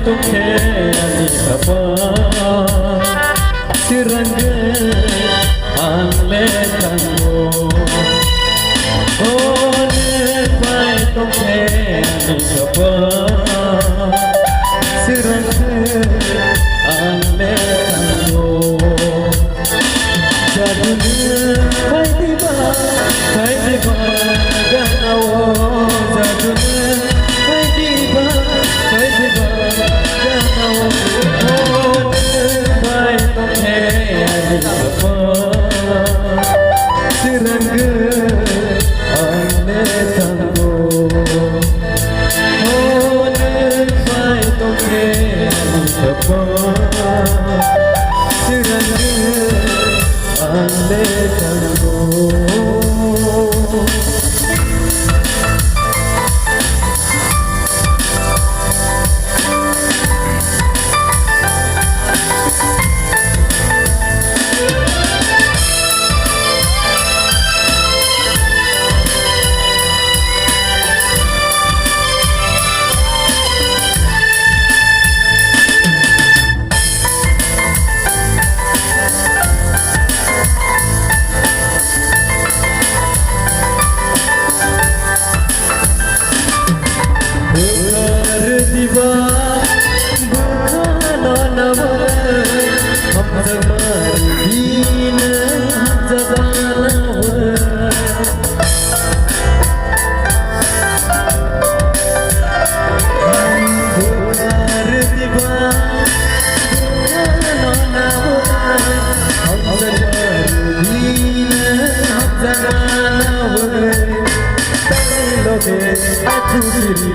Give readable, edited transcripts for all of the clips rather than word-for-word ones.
तुखे आणि खपा तिरंग आणले tango ओने पाय तुखे आणि खपा तिरंग आणले tango जादून फायदीबा गनावो जादून फायदीबा गनावो पाय तुखे आणि खपा तिरंग आणले tango पाय तुखे आणि खपा तिरंग आणले tango aku diri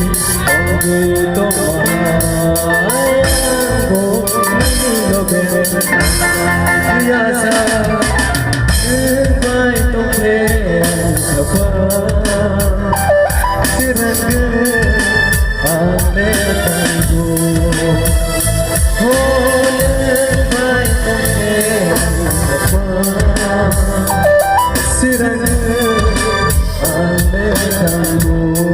to mayango lobe biasa bai to ke apa tirang ane tango bai to ke apa tirang ane tango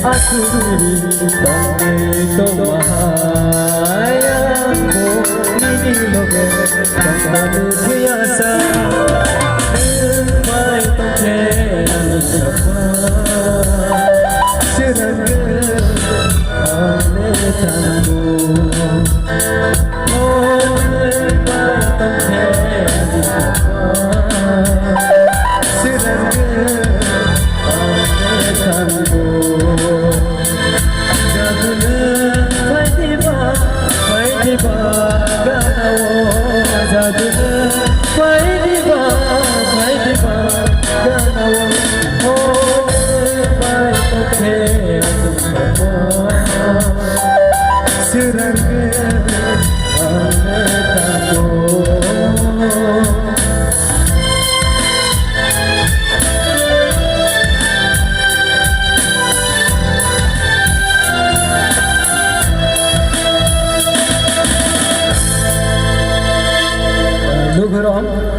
aku diri bangke to mahayango ini loge tangan biasa bai tuke ani sapa sirang ane tango bai tuke ani sapa sirang ane tango Look her on.